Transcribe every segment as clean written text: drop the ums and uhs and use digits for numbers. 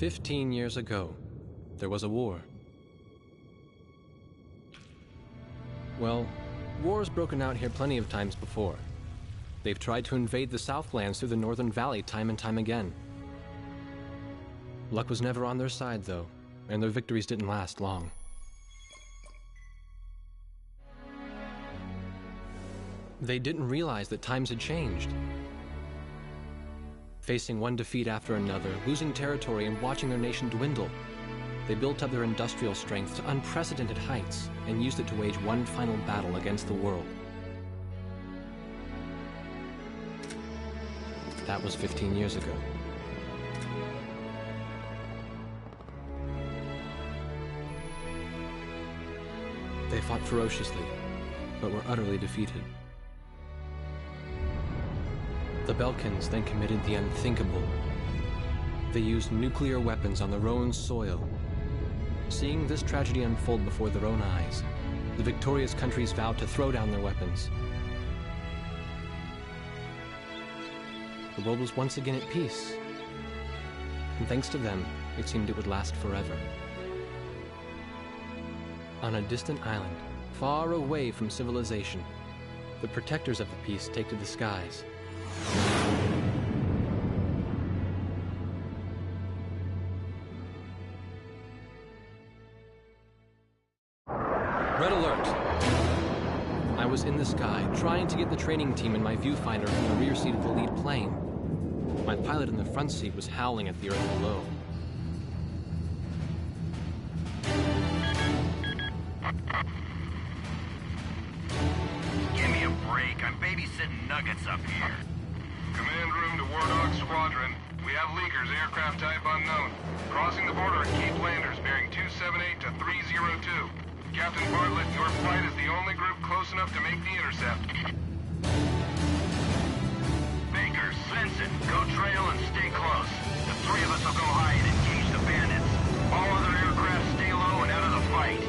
"15 years ago, there was a war. Well, war's broken out here plenty of times before. They've tried to invade the Southlands through the Northern Valley time and time again. Luck was never on their side, though, and their victories didn't last long. They didn't realize that times had changed. Facing one defeat after another, losing territory and watching their nation dwindle, they built up their industrial strength to unprecedented heights and used it to wage one final battle against the world. That was 15 years ago. They fought ferociously, but were utterly defeated. The Belkans then committed the unthinkable. They used nuclear weapons on their own soil. Seeing this tragedy unfold before their own eyes, the victorious countries vowed to throw down their weapons. The world was once again at peace, and thanks to them, it seemed it would last forever. On a distant island, far away from civilization, the protectors of the peace take to the skies. Red alert! I was in the sky, trying to get the training team in my viewfinder from the rear seat of the lead plane. My pilot in the front seat was howling at the earth below. Give me a break. I'm babysitting nuggets up here. Command room to War Dog Squadron. We have leakers, aircraft type unknown. Crossing the border at Cape Landers, bearing 278 to 302. Captain Bartlett, your flight is the only group close enough to make the intercept. Baker, Svensson, go trail and stay close. The three of us will go high and engage the bandits. All other aircraft stay low and out of the fight.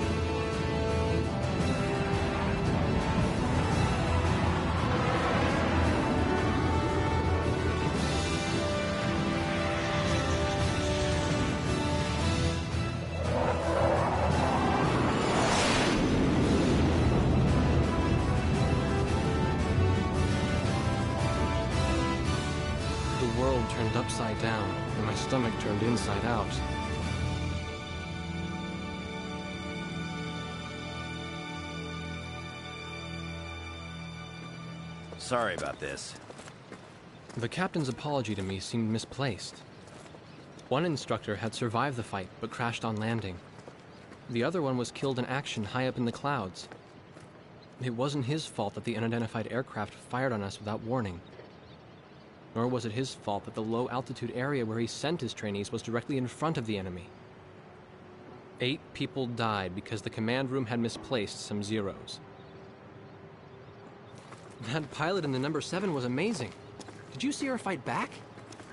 Turned upside down, and my stomach turned inside out. Sorry about this. The captain's apology to me seemed misplaced. One instructor had survived the fight, but crashed on landing. The other one was killed in action high up in the clouds. It wasn't his fault that the unidentified aircraft fired on us without warning. Nor was it his fault that the low-altitude area where he sent his trainees was directly in front of the enemy. 8 people died because the command room had misplaced some zeros. That pilot in the number 7 was amazing. Did you see her fight back?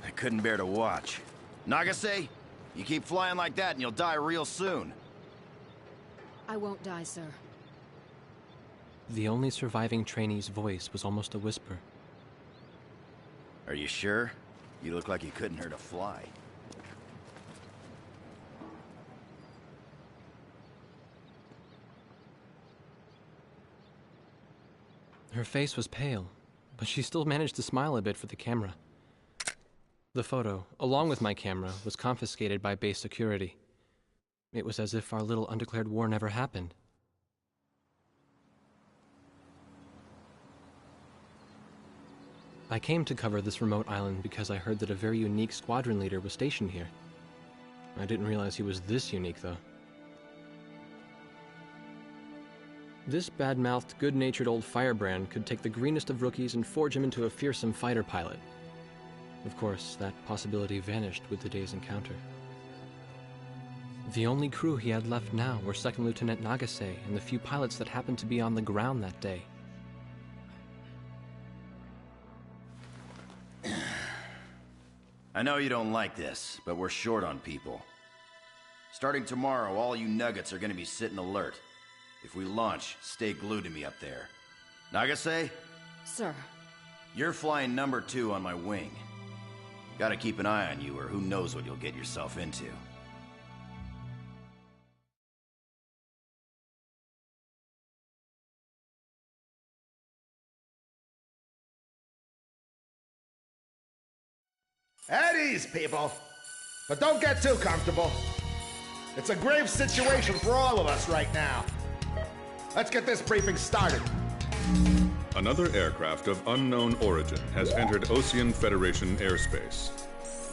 I couldn't bear to watch. Nagase, you keep flying like that and you'll die real soon. I won't die, sir. The only surviving trainee's voice was almost a whisper. Are you sure? You look like you couldn't hurt a fly. Her face was pale, but she still managed to smile a bit for the camera. The photo, along with my camera, was confiscated by base security. It was as if our little undeclared war never happened. I came to cover this remote island because I heard that a very unique squadron leader was stationed here. I didn't realize he was this unique, though. This bad-mouthed, good-natured old firebrand could take the greenest of rookies and forge him into a fearsome fighter pilot. Of course, that possibility vanished with the day's encounter. The only crew he had left now were Second Lieutenant Nagase and the few pilots that happened to be on the ground that day. I know you don't like this, but we're short on people. Starting tomorrow, all you nuggets are gonna be sitting alert. If we launch, stay glued to me up there. Nagase? Sir. You're flying number 2 on my wing. Gotta keep an eye on you, or who knows what you'll get yourself into. At ease, people. But don't get too comfortable. It's a grave situation for all of us right now. Let's get this briefing started. Another aircraft of unknown origin has entered Ocean Federation airspace.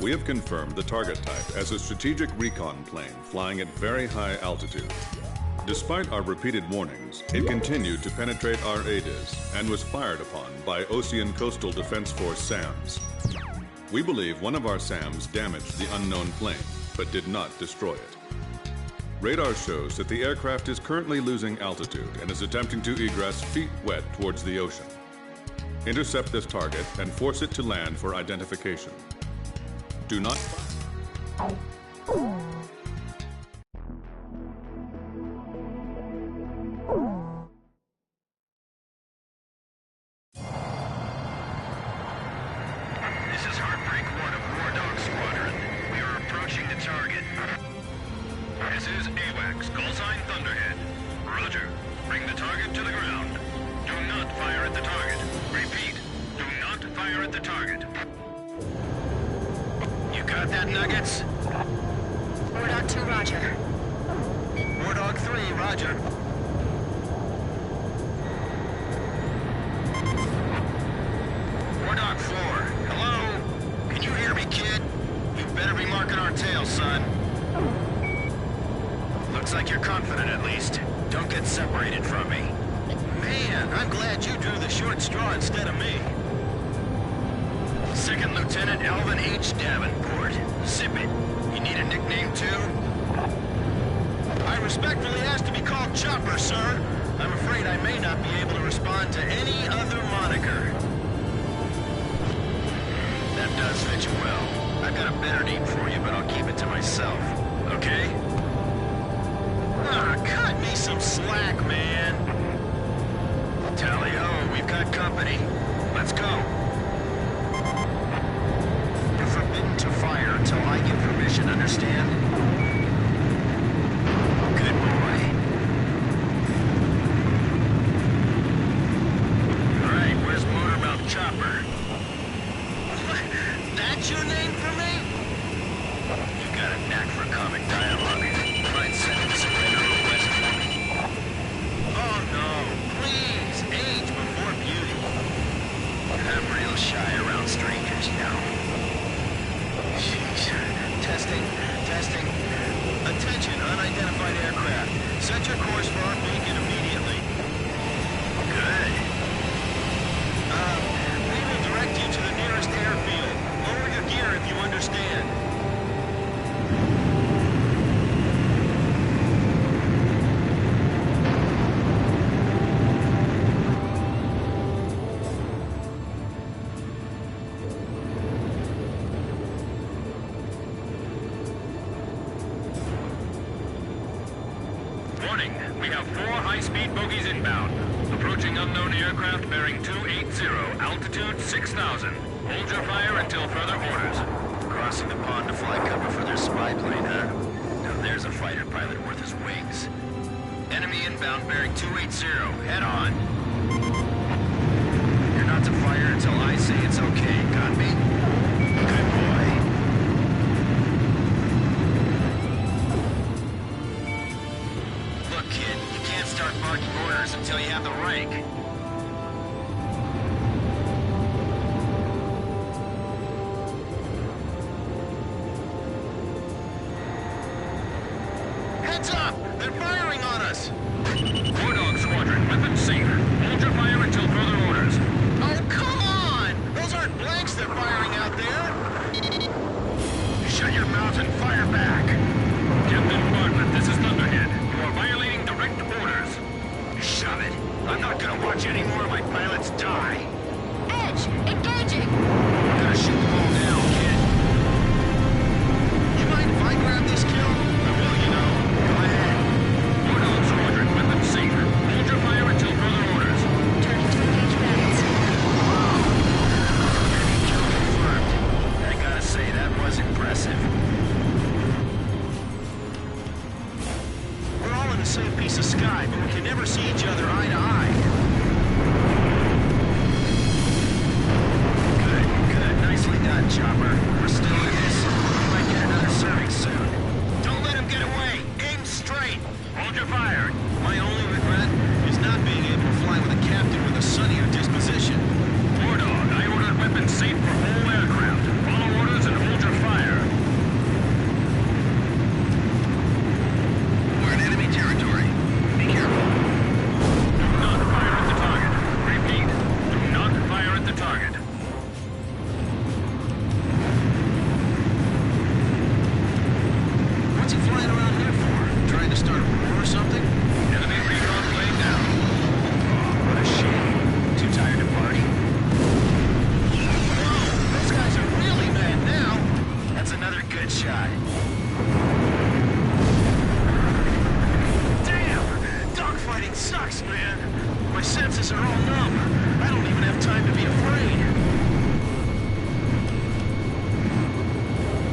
We have confirmed the target type as a strategic recon plane flying at very high altitude. Despite our repeated warnings, it continued to penetrate our ADIS and was fired upon by Ocean Coastal Defense Force SAMs. We believe one of our SAMs damaged the unknown plane, but did not destroy it. Radar shows that the aircraft is currently losing altitude and is attempting to egress feet wet towards the ocean. Intercept this target and force it to land for identification. Do not... This is Heartbreak 1 of War Dog Squadron. We are approaching the target. This is AWACS, call sign Thunderhead. Roger. Bring the target to the ground. Do not fire at the target. Repeat, do not fire at the target. You got that, Nuggets? War Dog 2, roger. War Dog 3, roger. War Dog 4, hello? Can you hear me, kid? You better be marking our tail, son. Looks like you're confident, at least. Don't get separated from me. Man, I'm glad you drew the short straw instead of me. Second Lieutenant Alvin H. Davenport. Sip it. You need a nickname, too? I respectfully ask to be called Chopper, sir. I'm afraid I may not be able to respond to any other moniker. That does fit you well. I've got a better name for you, but I'll keep it to myself. Okay? Ah, cut me some slack, man. Tally-ho, we've got company. Let's go. You're forbidden to fire until I give permission, understand? Good boy. All right, where's Motormouth Chopper? That's your name for me? You got a knack for comic dialogue. Mind sending a surrender request for me? Oh no, please, age before beauty. I'm real shy around strangers, you know. Jeez. Testing. Attention, unidentified aircraft. Set your course for our beacon immediately. Good. We will direct you to the nearest airfield. Lower your gear if you understand. Warning, we have 4 high-speed bogies inbound. Approach Approaching unknown aircraft bearing 280, altitude 6,000. Hold your fire until further orders. Crossing the pond to fly cover for their spy plane, huh? Now there's a fighter pilot worth his wings. Enemy inbound bearing 280. Head on. You're not to fire until I say it's okay. Got me? Good boy. Look, kid, you can't start barking orders until you have the rank. Heads up! They're firing on us! War Dog Squadron, weapons safe. Hold your fire until further orders. Oh, come on! Those aren't blanks they're firing out there! Shut your mouth and fire back! Captain Bartlett, this is Thunderhead. You are violating direct orders. Shove it! I'm not gonna watch any more of my pilots die! Edge! Engaging! I'm gonna shoot them all down, kid. You mind if I grab this kill? I will, you know. Go ahead. War Dog Squadron, weapons safe. Hold your fire until further orders. Turning to engage bandits. Enemy kill confirmed. I gotta say, that was impressive. We're all in the same piece of sky, but we can never see each other eye to eye. Good, good. Nicely done, Chopper. We're still in this. We might get another serving soon. Don't let him get away. Aim straight. Hold your fire. My only regret is not being able to fly with a captain with a sunnier disposition. War Dog, I ordered weapons safe for all aircraft. Follow orders and hold your fire. We're in enemy territory. Be careful. Do not fire at the target. Repeat, do not fire at the target. What's he flying around here for? Trying to start a war or something? Enemy recon plane down. Oh, what a shame. Too tired to party. Whoa, those guys are really mad now. That's another good shot. Damn! Dogfighting sucks, man. My senses are all numb. I don't even have time to be afraid.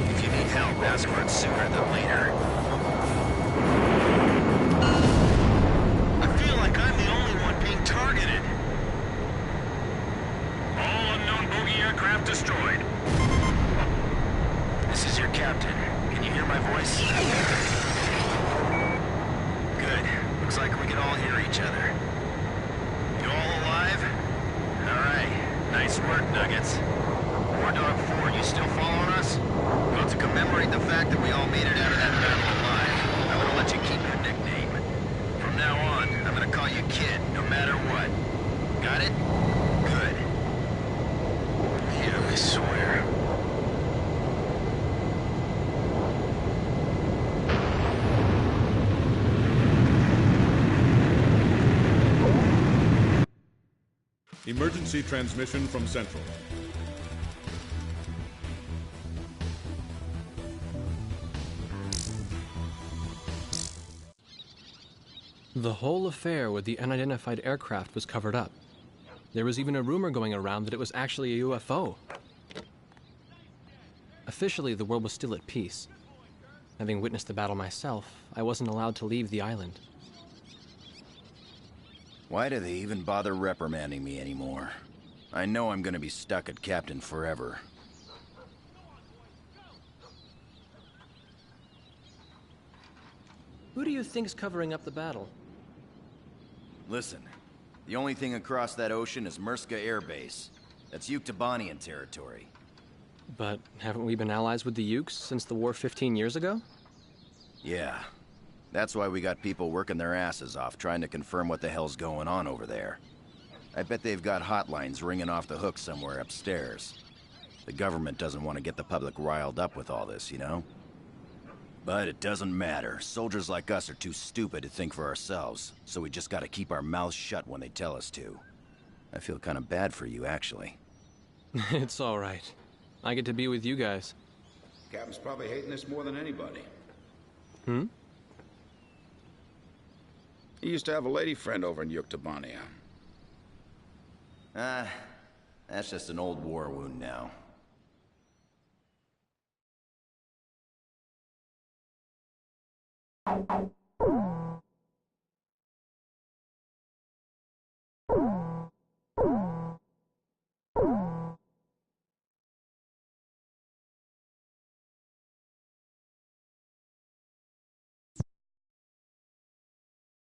If you need help, ask for it sooner than later. I feel like I'm the only one being targeted. All unknown bogey aircraft destroyed. This is your captain. Can you hear my voice? Good. Looks like we can all hear each other. You all alive? All right. Nice work, Nuggets. War Dog 4, you still following us? Well, to commemorate the fact that we all made it out of that battle alive, I'm gonna let you keep your nickname. From now on, I'm gonna call you Kid, no matter what. Got it? Good. Yeah, I swear. Emergency transmission from Central. The whole affair with the unidentified aircraft was covered up. There was even a rumor going around that it was actually a UFO. Officially, the world was still at peace. Having witnessed the battle myself, I wasn't allowed to leave the island. Why do they even bother reprimanding me anymore? I know I'm gonna be stuck at Captain forever. Who do you think's covering up the battle? Listen, the only thing across that ocean is Murska Air Base. That's Yuktobanian territory. But haven't we been allies with the Ukes since the war 15 years ago? Yeah. That's why we got people working their asses off trying to confirm what the hell's going on over there. I bet they've got hotlines ringing off the hook somewhere upstairs. The government doesn't want to get the public riled up with all this, you know? But it doesn't matter. Soldiers like us are too stupid to think for ourselves, so we just gotta keep our mouths shut when they tell us to. I feel kind of bad for you, actually. It's all right. I get to be with you guys. Captain's probably hating this more than anybody. Hmm? He used to have a lady friend over in Yuktobania. That's just an old war wound now.